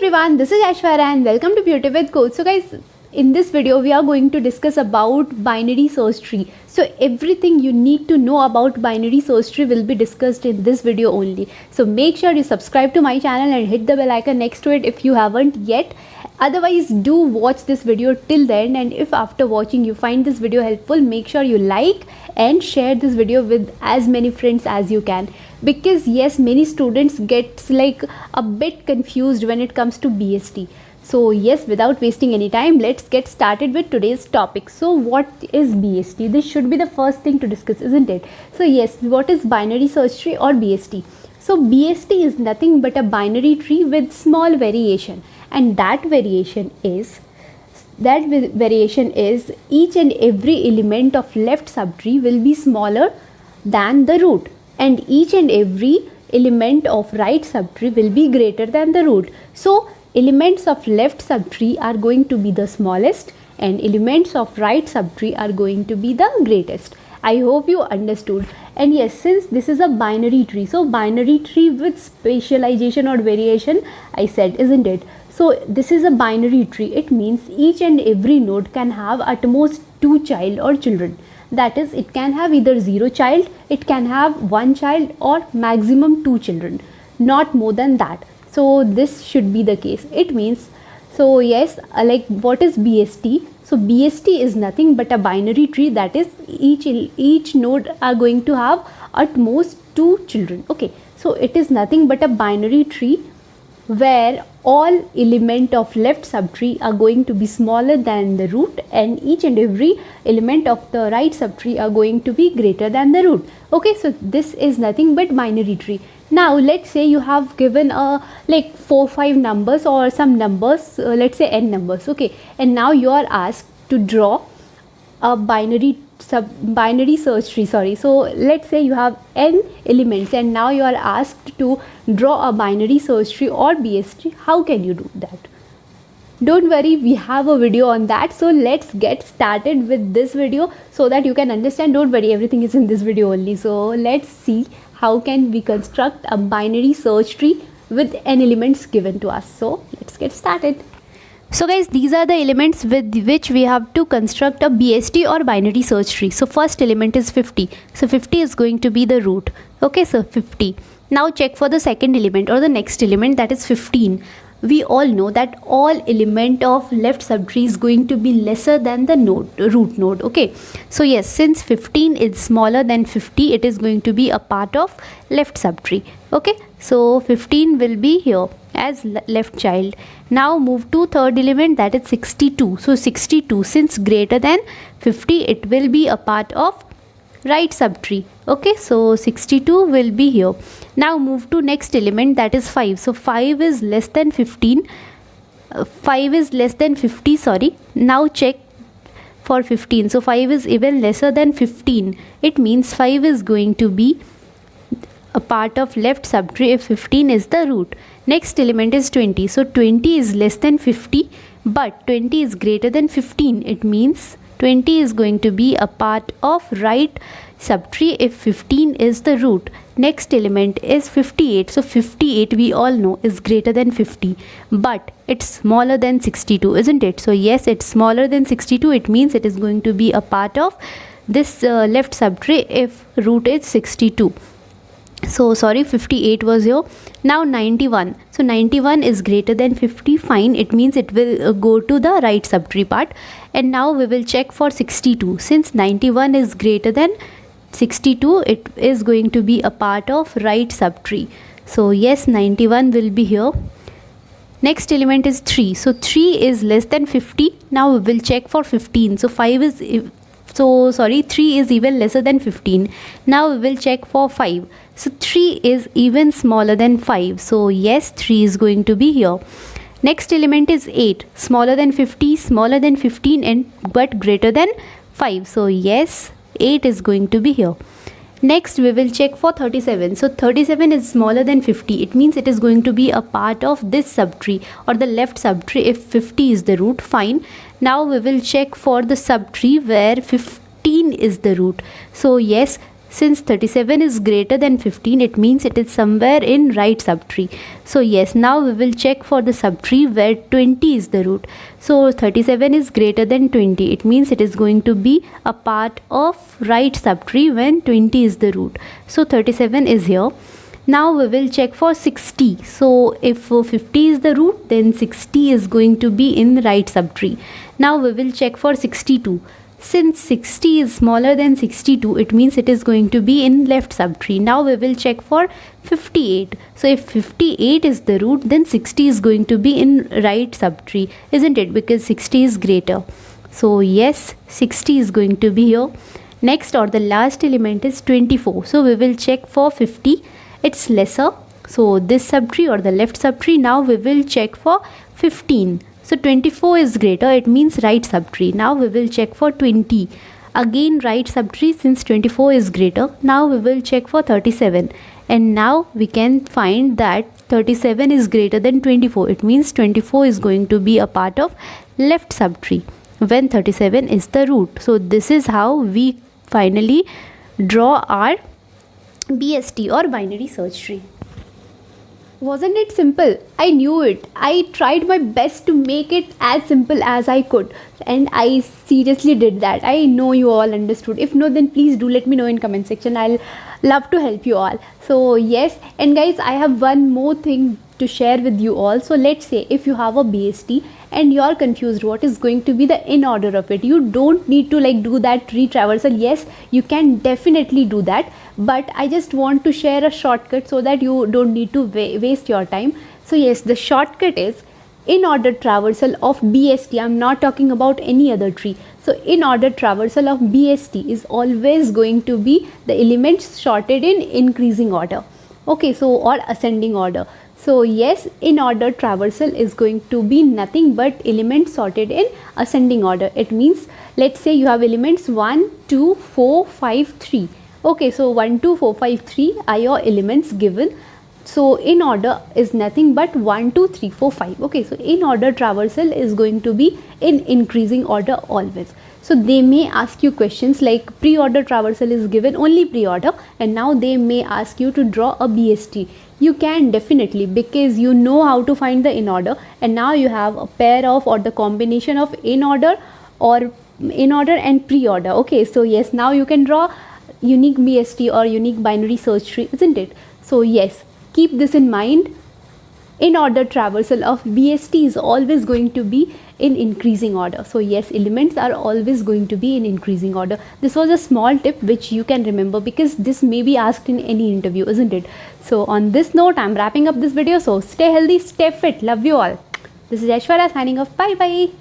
everyone, this is Aishwarya and welcome to Beauty with Code. So guys, in this video we are going to discuss about binary search tree. So everything you need to know about binary search tree will be discussed in this video only. So make sure you subscribe to my channel and hit the bell icon next to it if you haven't yet. Otherwise, do watch this video till the end, and if after watching you find this video helpful, make sure you like and share this video with as many friends as you can. Because yes, many students get like a bit confused when it comes to BST. So yes, without wasting any time, let's get started with today's topic. So what is BST? This should be the first thing to discuss, isn't it? So yes, what is binary search tree or BST? So BST is nothing but a binary tree with small variation, and that variation is each and every element of left subtree will be smaller than the root, and each and every element of right subtree will be greater than the root. So elements of left subtree are going to be the smallest and elements of right subtree are going to be the greatest. I hope you understood. And yes, since this is a binary tree, so binary tree with specialization or variation, I said, isn't it? So this is a binary tree. It means each and every node can have at most 2 child or children. That is, it can have either 0 child, it can have 1 child, or maximum 2 children, not more than that. So this should be the case. It means, so yes, like what is BST? So BST is nothing but a binary tree, that is each node are going to have at most 2 children. Okay, so it is nothing but a binary tree where all element of left subtree are going to be smaller than the root, and each and every element of the right subtree are going to be greater than the root. Okay, so this is nothing but binary tree. Now let's say you have given a like 4-5 numbers or some numbers, let's say n numbers. Okay, and now you are asked to draw a binary search tree. So let's say you have n elements and now you are asked to draw a binary search tree or BST. How can you do that? Don't worry, we have a video on that. So let's get started with this video so that you can understand. Don't worry, everything is in this video only. So let's see how can we construct a binary search tree with n elements given to us. So let's get started. So guys, these are the elements with which we have to construct a BST or binary search tree. So first element is 50. So 50 is going to be the root. Okay, so 50. Now check for the second element or the next element, that is 15. We all know that all element of left subtree is going to be lesser than the root node. Okay, so yes, since 15 is smaller than 50, it is going to be a part of left subtree. Okay, so 15 will be here as left child. Now move to third element, that is 62. So 62, since greater than 50, it will be a part of right subtree. Okay, so 62 will be here. Now move to next element, that is 5. So 5 is less than 15. 5 is less than 50, sorry. Now check for 15. So 5 is even lesser than 15. It means 5 is going to be a part of left subtree if 15 is the root. Next element is 20. So 20 is less than 50, but 20 is greater than 15. It means 20 is going to be a part of right subtree if 15 is the root. Next element is 58. So 58 we all know is greater than 50, but it's smaller than 62, isn't it? So yes, it's smaller than 62. It means it is going to be a part of this left subtree if root is 62. So sorry, 58 was here. Now 91. So 91 is greater than 50. Fine, it means it will go to the right subtree part. And now we will check for 62. Since 91 is greater than 62, it is going to be a part of right subtree. So yes, 91 will be here. Next element is 3. So 3 is less than 50. Now we will check for 15. So 3 is even lesser than 15. Now we will check for 5. So 3 is even smaller than 5. So yes, 3 is going to be here. Next element is 8. Smaller than 50, smaller than 15, but greater than 5. So yes, 8 is going to be here. Next we will check for 37. So 37 is smaller than 50. It means it is going to be a part of this subtree or the left subtree if 50 is the root. Fine. Now we will check for the subtree where 15 is the root. So yes, Since 37 is greater than 15, it means it is somewhere in right subtree. So yes, now we will check for the subtree where 20 is the root. So 37 is greater than 20. It means it is going to be a part of right subtree when 20 is the root. So 37 is here. Now we will check for 60. So if 50 is the root, then 60 is going to be in right subtree. Now we will check for 62. Since 60 is smaller than 62, it means it is going to be in left subtree. Now we will check for 58. So if 58 is the root, then 60 is going to be in right subtree, isn't it? Because 60 is greater. So yes, 60 is going to be here. Next, or the last element is 24. So we will check for 50. It's lesser. So this subtree or the left subtree. Now we will check for 15. So 24 is greater, it means right subtree. Now we will check for 20. Again right subtree since 24 is greater. Now we will check for 37. And now we can find that 37 is greater than 24. It means 24 is going to be a part of left subtree when 37 is the root. So this is how we finally draw our BST or binary search tree. Wasn't it simple? I knew it. I tried my best to make it as simple as I could, and I seriously did that. I know you all understood. If no, then please do let me know in comment section. I'll love to help you all. So yes, and guys, I have one more thing to share with you all. So let's say if you have a BST and you're confused what is going to be the in order of it, you don't need to like do that tree traversal. Yes, you can definitely do that, but I just want to share a shortcut so that you don't need to waste your time. So yes, the shortcut is in order traversal of BST. I'm not talking about any other tree. So in order traversal of BST is always going to be the elements sorted in increasing order. Okay, so or ascending order. So yes, in order traversal is going to be nothing but elements sorted in ascending order. It means, let's say you have elements 1, 2, 4, 5, 3. Okay, so 1, 2, 4, 5, 3 are your elements given. So in order is nothing but 1, 2, 3, 4, 5. Okay, so in order traversal is going to be in increasing order always. So they may ask you questions like pre-order traversal is given, only pre-order, and now they may ask you to draw a BST. You can definitely, because you know how to find the in order, and now you have a pair of or the combination of in order or in order and pre-order. Okay, so yes, now you can draw unique BST or unique binary search tree, isn't it? So yes, keep this in mind. In order traversal of BST is always going to be in increasing order. So yes, elements are always going to be in increasing order. This was a small tip which you can remember because this may be asked in any interview, isn't it? So on this note, I'm wrapping up this video. So stay healthy, stay fit. Love you all. This is Aishwarya signing off. Bye bye.